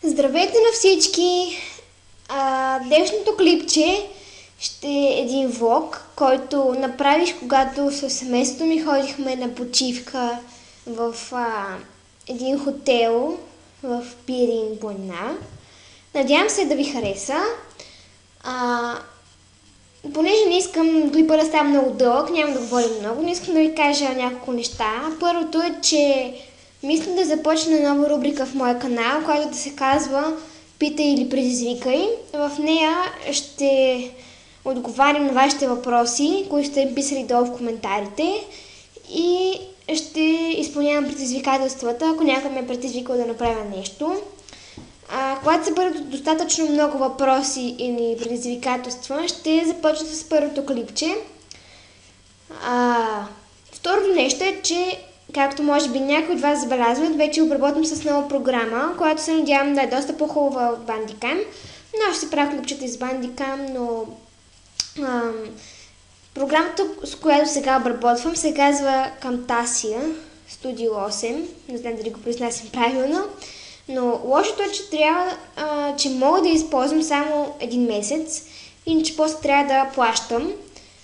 Здравейте на всички! Днешното клипче ще е един влог, който направих, когато със семейството ми ходихме на почивка в един хотел в Пирин планина. Надявам се да ви хареса. Понеже не искам клипа да става много дълъг, няма да говоря много, но искам да ви кажа няколко неща. Първото е, че мисля да започна нова рубрика в моя канал, която да се казва "Питай или предизвикай". В нея ще отговарям на вашите въпроси, които сте писали долу в коментарите, и ще изпълнявам предизвикателствата, ако някой ме е предизвикал да направя нещо. Когато се бъдат достатъчно много въпроси или предизвикателства, ще започна с първото клипче. Второто нещо е, че както може би някои от вас забелязват, вече обработвам с нова програма, която се надявам да е доста по-хубава от Bandicam. Но ще се правя клипчета из Bandicam, но програмата, с която сега обработвам, се казва Camtasia Studio 8. Не знам дали го произнасям правилно, но лошото е, че мога да използвам само един месец, иначе после трябва да плащам.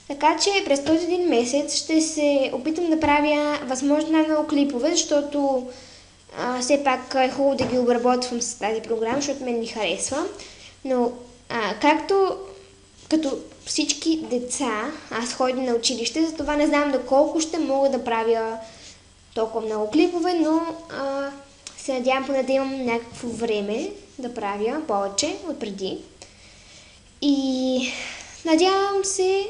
Така че през този един месец ще се опитам да правя възможно най-много клипове, защото все пак е хубаво да ги обработвам с тази програма, защото мен ми харесва. Но като всички деца, аз ходя на училище, затова не знам доколко ще мога да правя толкова много клипове, но се надявам поне да имам някакво време да правя повече от преди. И надявам се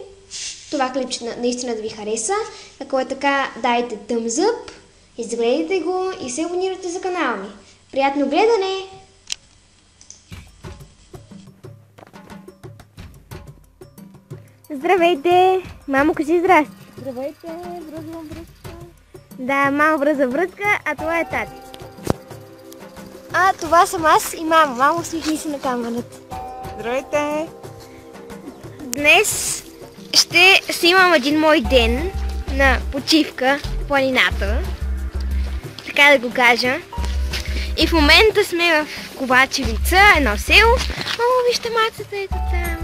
това клипче наистина да ви хареса. Ако е така, дайте thumbs up, изгледайте го и се абонирайте за канала ми. Приятно гледане! Здравейте! Мамо, кажи здрасти! Здравейте, връзвам връзка. Да, мамо връзва връзка, а това е тати. Това съм аз и мамо. Мамо, усмихни се на камерата. Здравейте! Днес ще снимам един мой ден на почивка в планината, така да го кажа. И в момента сме в Ковачевица, едно село. Вижте мацата, ето там.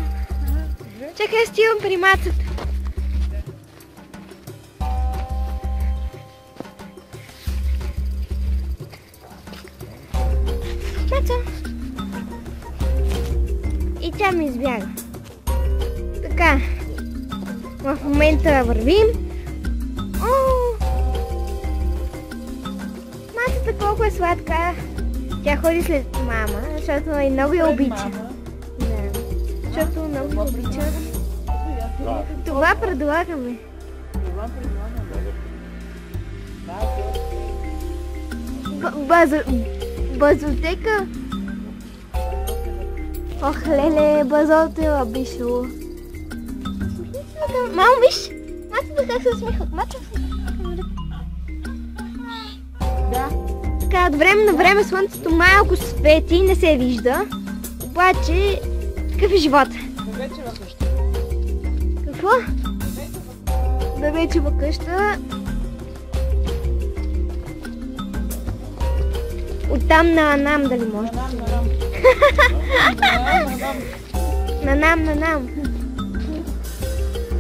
Чакай, стивам при мацата. Маца. И тя ми избяга. Така, в момента вървим. Мацата колко е сладка. Тя ходи след мама, защото и много я обича. Да, защото много я обича. Това предлагаме. Базотека. Ох, леле, базотела бишло. Мамо, виж! Мацата как се усмихва. Да. Така, от време на време слънцето малко свети, не се вижда. Обаче, такъв е живота. Вече във къща. Какво? Да вече във къща. Оттам на нам дали може? На нам.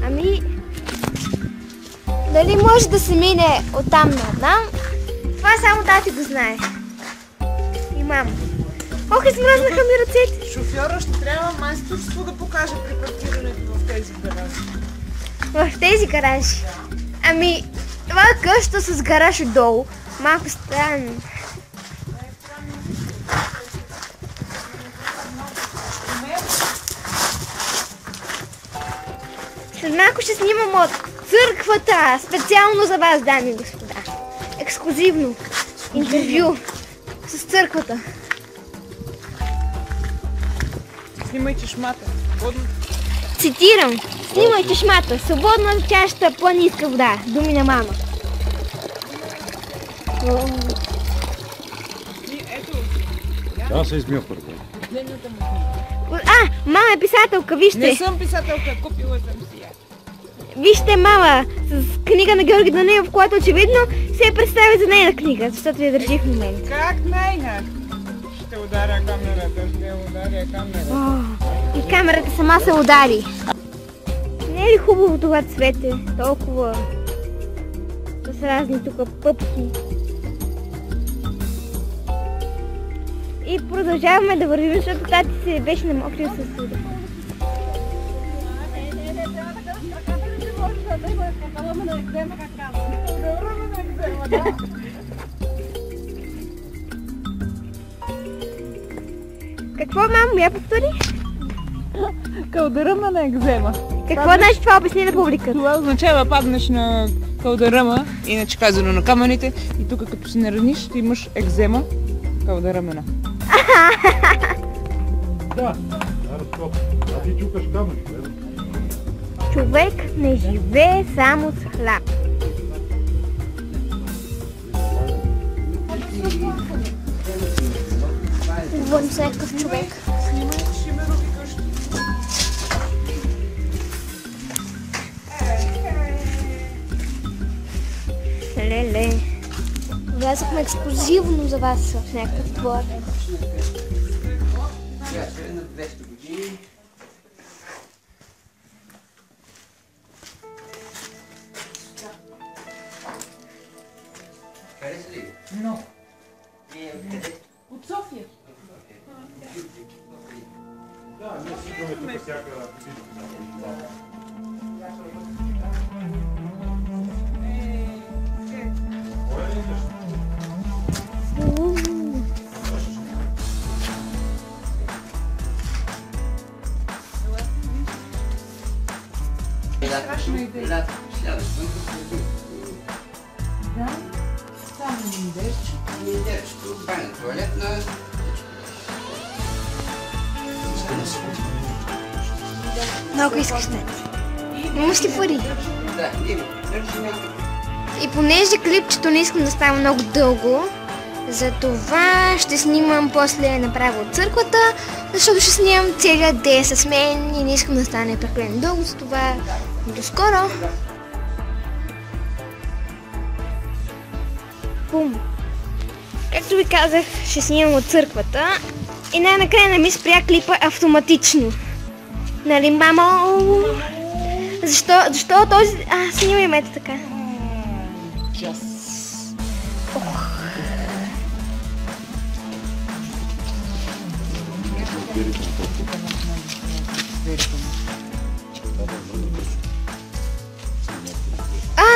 Ами, дали може да се мине оттам на нам? Това само тати го знае. И мама. Ох, измръзнаха ми ръцете. Шофьора ще трябва майсторство да покаже при паркирането в тези гаражи. В тези гаражи? Ами, това е къща с гараж отдолу. Малко странно. След малко ще снимам от църквата, специално за вас, дами и господа. Ексклюзивно интервю с църквата. Снимай чешмата. Цитирам: снимай чешмата, свободно тяща планинска вода. Думи на мама. Да, се измия първо. Мама е писателка, вижте. Не съм писателка, купила съм си я. Вижте мама с книга на Георги Данелов, която очевидно се представя за нейна книга, защото я държи в момента. Как нейна? Ще ударя камерата. И камерата сама се удари. Не е ли хубаво това цвете? Толкова с разни тук пъпки. И продължаваме да вървим, защото тати се беше намокрил със суда. Какво, мамо, я повтори? Калдаръма на екзема. Какво значи това, обясни на публиката? Това означава паднеш на калдаръма, иначе казано на камъните, и тук като се нараниш, ти имаш екзема, калдаръмена. Да, разкоп. А ти чукаш камъни. Човек не живее само с хляб. Говорим с някакъв човек. Леле. Влязахме ексклюзивно за вас в някакъв двор. Къде си ли? Но. Къде? От София. Да, ние си идваме тук всяка Да, само недерче. Недерчето, баня, туалетна. Много искаш тати. Имаш ли пари? Да, държи И понеже клипчето не искам да става много дълго, затова ще снимам после направо от църквата, защото ще снимам целият ден с мен и не искам да стане прекалено дълго, за това до скоро. Бум! Както ви казах, ще снимам от църквата и най-накрая не ми спря клипа автоматично. Нали, мамо? Защо този... снимай ме така.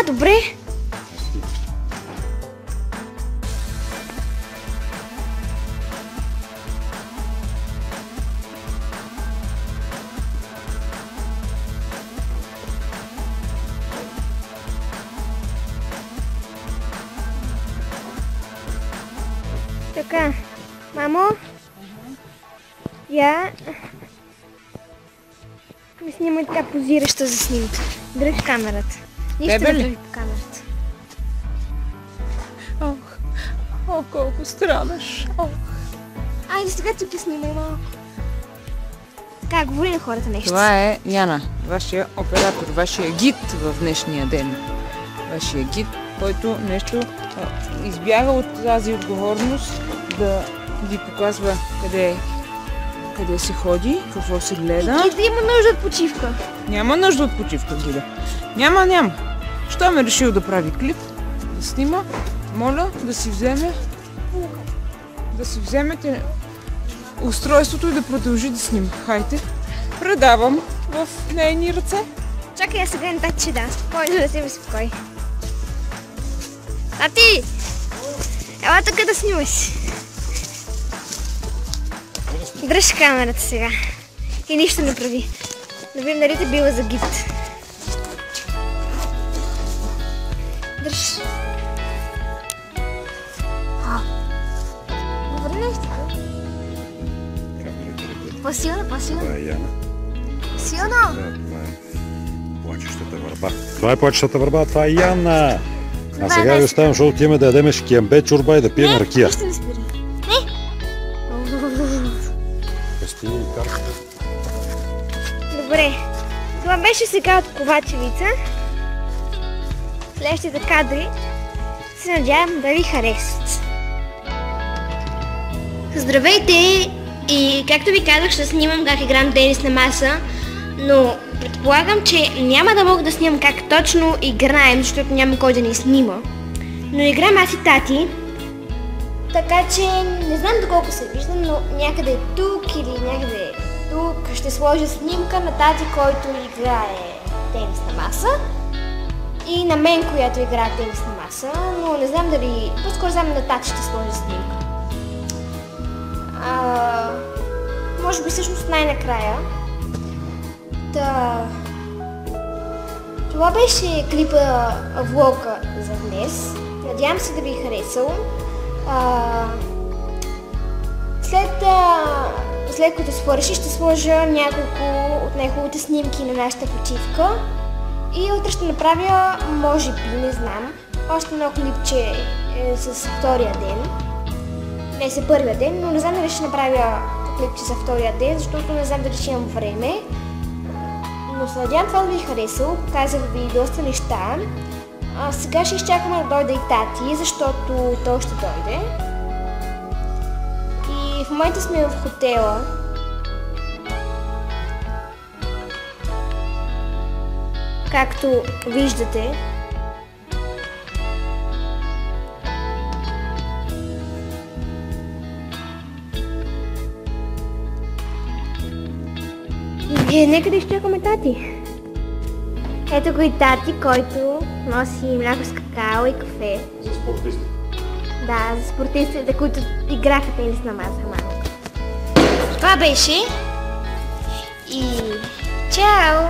Добре. Така, мамо, я ми снимай така позираща за снимка. Дръж камерата. Нищо Тебе не ли? прави по камерата. Ох, колко страдаш. Айде сега ти снимай малко. Така, говори на хората нещо. Това е Яна, вашия оператор, вашия гид в днешния ден. Вашия гид, който нещо избяга от тази отговорност да ви показва къде се ходи, какво се гледа. И да има нужда от почивка. Няма нужда от почивка, гида. Няма. Щом е решил да прави клип, да снима, моля да си вземете устройството и да продължи да снима. Хайде, предавам в нейни ръце. Чакай, я сега на тати ще дам. Спокойно да се безпокой. Тати! Ела тук да снимаш. Дръж камерата сега. И нищо не прави. Да видим дали те била за гид. Дръж. Добре нещо. По-силно. Това е Яна. Силно. Да, това е плачещата върба. Това е плачещата върба, това е Яна. А сега ви оставям, защото отиваме да ядем шкембе, чорба и да пием ракия. Нищо не спира. Пести и карката. Добре. Това беше сега от Ковачевица. Следващите кадри се надявам да ви харесат. Здравейте! И както ви казах, ще снимам как играм тенис на маса, но предполагам, че няма да мога да снимам как точно играем, защото няма кой да ни снима. Но играем аз и тати, така че не знам доколко се вижда, но някъде тук или някъде тук ще сложа снимка на тати, който играе тенис на маса и на мен, която играе тенис на маса, но не знам дали, по-скоро знам на тати ще сложа снимка. Може би всъщност най-накрая. Това беше клипа влога за днес. Надявам се да ви е харесал. След като свърши, ще сложа няколко от най-хубавите снимки на нашата почивка. И утре ще направя, може би, не знам, още едно клипче с втория ден. Не за първия ден, но не знам дали ще направя клипче за втория ден, защото не знам дали ще имам време. Но се надявам това да ви е харесало, показах ви доста неща. Сега ще изчакаме да дойде и тати, защото той ще дойде. И в момента сме в хотела. Както виждате. Нека да изчакаме тати. Ето го и тати, който носи мляко с какао и кафе. За спортисти. Да, за спортистите, които играха тенис на маса малко. Това беше и чао!